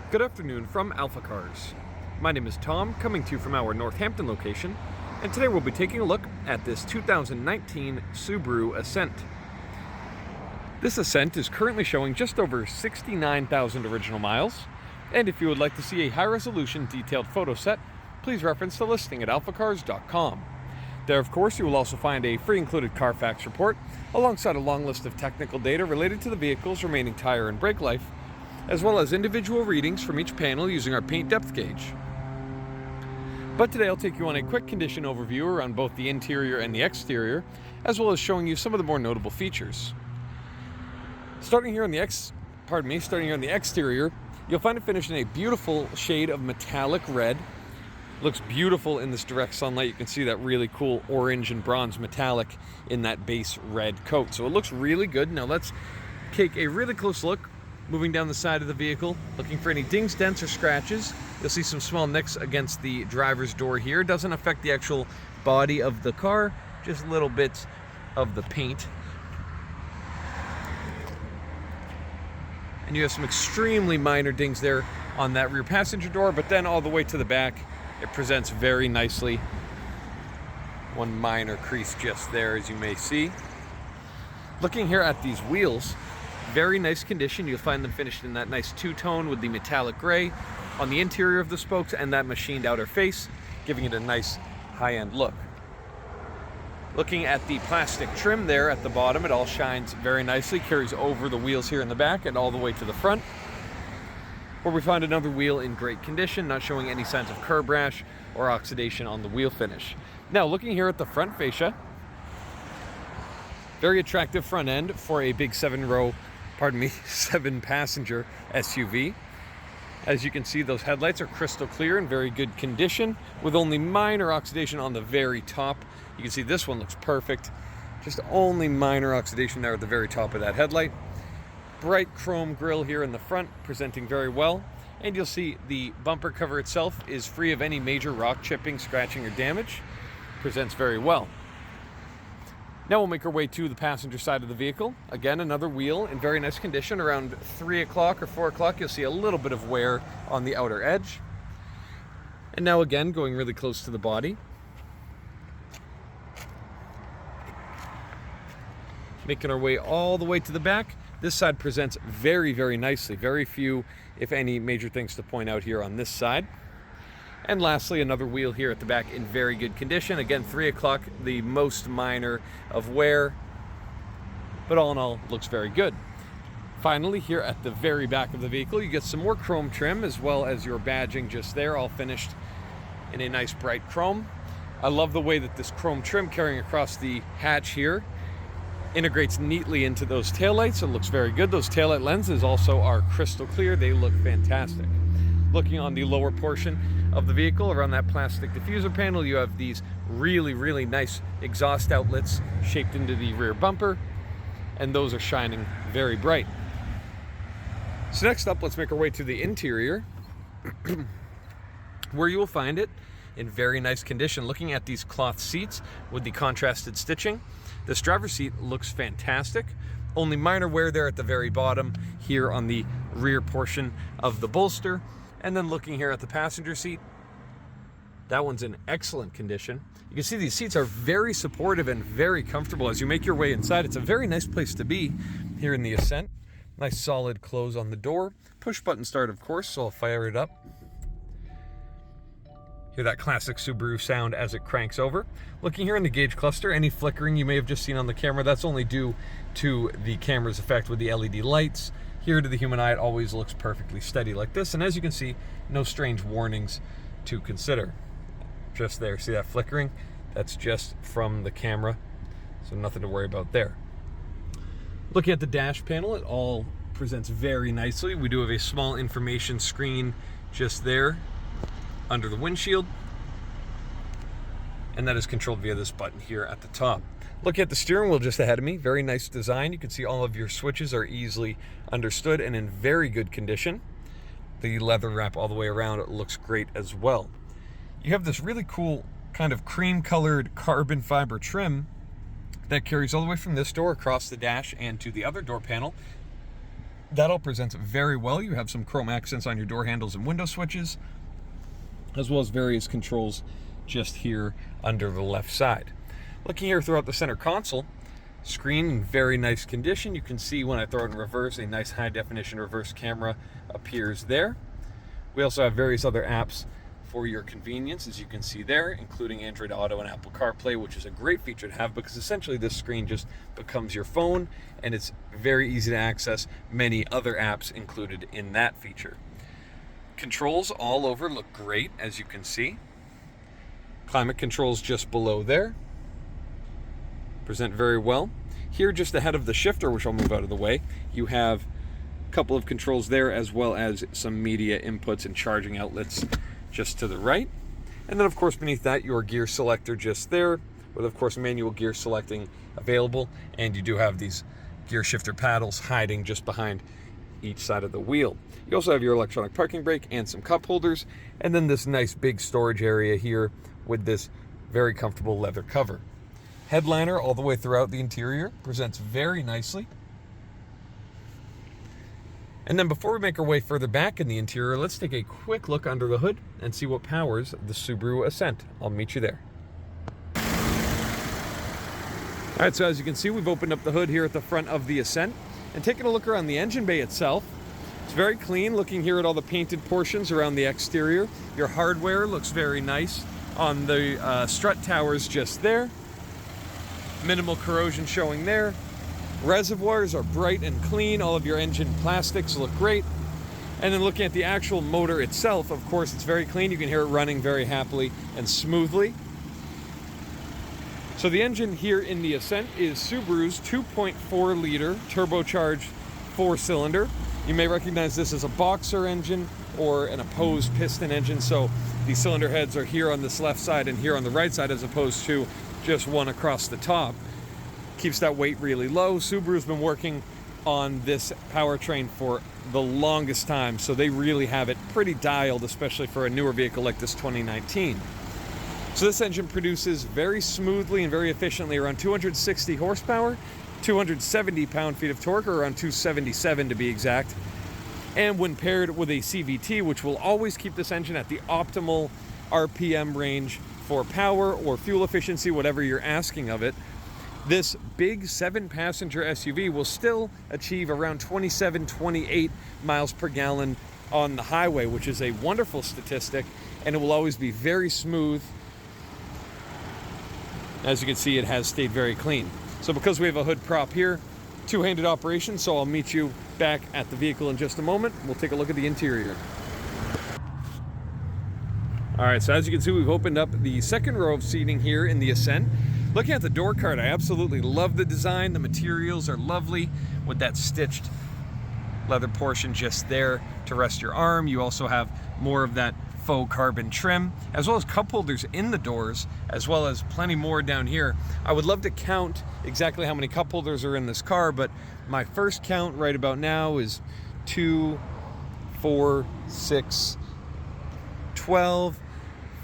Good afternoon from AlphaCars. My name is Tom, coming to you from our Northampton location, and today we'll be taking a look at this 2019 Subaru Ascent. This Ascent is currently showing just over 69,000 original miles, and if you would like to see a high-resolution detailed photo set, please reference the listing at alphacars.com. There, of course, you will also find a free included Carfax report, alongside a long list of technical data related to the vehicle's remaining tire and brake life, as well as individual readings from each panel using our paint depth gauge. But today I'll take you on a quick condition overview around both the interior and the exterior, as well as showing you some of the more notable features. Starting here on the exterior, you'll find it finished in a beautiful shade of metallic red. Looks beautiful in this direct sunlight. You can see that really cool orange and bronze metallic in that base red coat. So it looks really good. Now let's take a really close look. Moving down the side of the vehicle, looking for any dings, dents, or scratches. You'll see some small nicks against the driver's door here. Doesn't affect the actual body of the car, just little bits of the paint. And you have some extremely minor dings there on that rear passenger door, but then all the way to the back, it presents very nicely. One minor crease just there, as you may see. Looking here at these wheels, very nice condition. You'll find them finished in that nice two-tone with the metallic gray on the interior of the spokes and that machined outer face, giving it a nice high-end look. Looking at the plastic trim there at the bottom, it all shines very nicely, carries over the wheels here in the back and all the way to the front, where we find another wheel in great condition, not showing any signs of curb rash or oxidation on the wheel finish. Now, looking here at the front fascia, very attractive front end for a big seven passenger SUV. As you can see, those headlights are crystal clear in very good condition with only minor oxidation on the very top. You can see this one looks perfect. Just only minor oxidation there at the very top of that headlight. Bright chrome grille here in the front, presenting very well. And you'll see the bumper cover itself is free of any major rock chipping, scratching, or damage. Presents very well. Now we'll make our way to the passenger side of the vehicle. Again, another wheel in very nice condition. Around 3 o'clock or 4 o'clock, you'll see a little bit of wear on the outer edge. And now again, going really close to the body. Making our way all the way to the back. This side presents very, very nicely. Very few, if any, major things to point out here on this side. And lastly, another wheel here at the back in very good condition. Again, 3 o'clock, the most minor of wear, but all in all, looks very good. Finally, here at the very back of the vehicle, you get some more chrome trim as well as your badging just there, all finished in a nice bright chrome. I love the way that this chrome trim carrying across the hatch here integrates neatly into those taillights. It looks very good. Those taillight lenses also are crystal clear. They look fantastic. Looking on the lower portion of the vehicle, around that plastic diffuser panel, you have these really, really nice exhaust outlets shaped into the rear bumper, and those are shining very bright. So next up, let's make our way to the interior, where you will find it in very nice condition. Looking at these cloth seats with the contrasted stitching, this driver's seat looks fantastic. Only minor wear there at the very bottom here on the rear portion of the bolster. And then looking here at the passenger seat, that one's in excellent condition. You can see these seats are very supportive and very comfortable as you make your way inside. It's a very nice place to be here in the Ascent. Nice solid close on the door. Push button start, of course, so I'll fire it up. Hear that classic Subaru sound as it cranks over. Looking here in the gauge cluster, any flickering you may have just seen on the camera, that's only due to the camera's effect with the LED lights. Here to the human eye, it always looks perfectly steady like this. And as you can see, no strange warnings to consider. Just there, see that flickering? That's just from the camera, so nothing to worry about there. Looking at the dash panel, it all presents very nicely. We do have a small information screen just there under the windshield, and that is controlled via this button here at the top. Looking at the steering wheel just ahead of me, very nice design. You can see all of your switches are easily understood and in very good condition. The leather wrap all the way around, it looks great as well. You have this really cool kind of cream colored carbon fiber trim that carries all the way from this door across the dash and to the other door panel. That all presents very well. You have some chrome accents on your door handles and window switches, as well as various controls just here under the left side. Looking here throughout the center console, screen in very nice condition. You can see when I throw it in reverse, a nice high definition reverse camera appears there. We also have various other apps for your convenience, as you can see there, including Android Auto and Apple CarPlay, which is a great feature to have because essentially this screen just becomes your phone, and it's very easy to access many other apps included in that feature. Controls all over look great, as you can see. Climate controls just below there present very well. Here, just ahead of the shifter, which I'll move out of the way, you have a couple of controls there, as well as some media inputs and charging outlets just to the right. And then of course beneath that, your gear selector just there, with of course manual gear selecting available, and you do have these gear shifter paddles hiding just behind each side of the wheel. You also have your electronic parking brake and some cup holders, and then this nice big storage area here with this very comfortable leather cover. Headliner all the way throughout the interior presents very nicely. And then before we make our way further back in the interior, let's take a quick look under the hood and see what powers the Subaru Ascent. I'll meet you there. All right, so as you can see, we've opened up the hood here at the front of the Ascent and taking a look around the engine bay itself. It's very clean, looking here at all the painted portions around the exterior. Your hardware looks very nice on the strut towers just there. Minimal corrosion showing there. Reservoirs are bright and clean. All of your engine plastics look great. And then looking at the actual motor itself, of course, it's very clean. You can hear it running very happily and smoothly. So the engine here in the Ascent is Subaru's 2.4 liter turbocharged 4-cylinder. You may recognize this as a boxer engine or an opposed piston engine. So the cylinder heads are here on this left side and here on the right side, as opposed to just one across the top. Keeps that weight really low. Subaru's been working on this powertrain for the longest time, so they really have it pretty dialed, especially for a newer vehicle like this 2019. So this engine produces very smoothly and very efficiently around 260 horsepower, 270 pound-feet of torque, or around 277 to be exact. And when paired with a CVT, which will always keep this engine at the optimal RPM range for power or fuel efficiency, whatever you're asking of it, this big 7-passenger SUV will still achieve around 27, 28 miles per gallon on the highway, which is a wonderful statistic, and it will always be very smooth. As you can see, it has stayed very clean. So because we have a hood prop here, two-handed operation, so I'll meet you back at the vehicle in just a moment. We'll take a look at the interior. All right, so as you can see, we've opened up the second row of seating here in the Ascent. Looking at the door card, I absolutely love the design. The materials are lovely with that stitched leather portion just there to rest your arm. You also have more of that faux carbon trim, as well as cup holders in the doors, as well as plenty more down here. I would love to count exactly how many cup holders are in this car, but my first count right about now is 2, 4, 6, 12,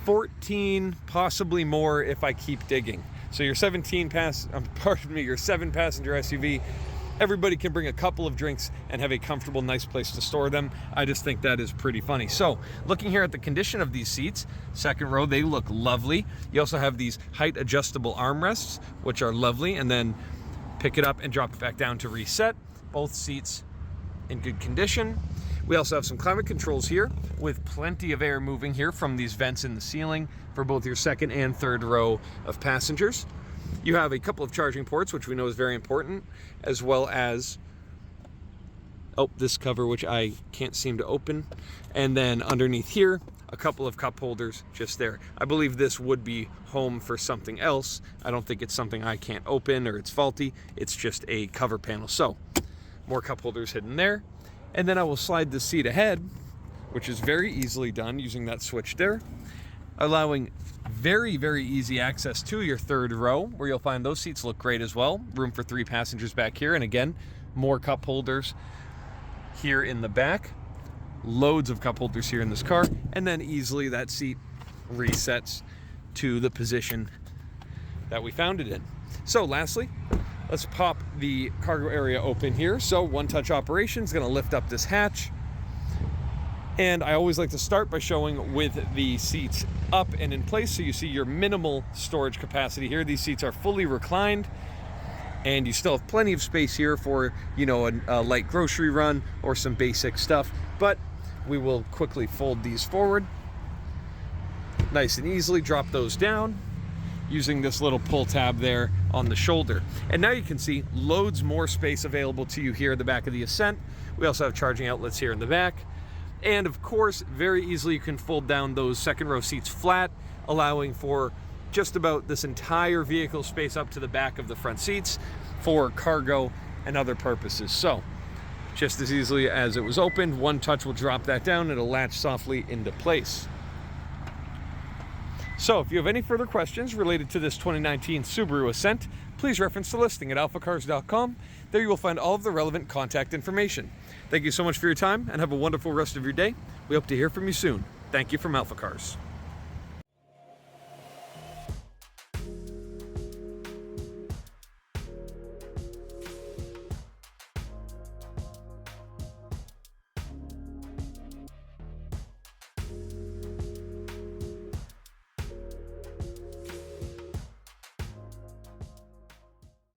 14, possibly more if I keep digging. So your 7-passenger SUV, everybody can bring a couple of drinks and have a comfortable, nice place to store them. I just think that is pretty funny. So looking here at the condition of these seats, second row, they look lovely. You also have these height adjustable armrests, which are lovely, and then pick it up and drop it back down to reset. Both seats in good condition. We also have some climate controls here with plenty of air moving here from these vents in the ceiling for both your second and third row of passengers. You have a couple of charging ports, which we know is very important, as well as this cover, which I can't seem to open. And then underneath here, a couple of cup holders just there. I believe this would be home for something else. I don't think it's something I can't open or it's faulty. It's just a cover panel. So more cup holders hidden there. And then I will slide the seat ahead, which is very easily done using that switch there, allowing very, very easy access to your third row, where you'll find those seats look great as well. Room for 3 passengers back here. And again, more cup holders here in the back. Loads of cup holders here in this car. And then easily that seat resets to the position that we found it in. So lastly, let's pop the cargo area open here. So one-touch operation is going to lift up this hatch. And I always like to start by showing with the seats up and in place, so you see your minimal storage capacity here. These seats are fully reclined, and you still have plenty of space here for, you know, a light grocery run or some basic stuff. But we will quickly fold these forward. Nice and easily drop those down using this little pull tab there on the shoulder. And now you can see loads more space available to you here at the back of the Ascent. We also have charging outlets here in the back. And of course, very easily you can fold down those second row seats flat, allowing for just about this entire vehicle space up to the back of the front seats for cargo and other purposes. So just as easily as it was opened, one touch will drop that down. It'll latch softly into place. So if you have any further questions related to this 2019 Subaru Ascent, please reference the listing at alphacars.com. There you will find all of the relevant contact information. Thank you so much for your time, and have a wonderful rest of your day. We hope to hear from you soon. Thank you from AlphaCars.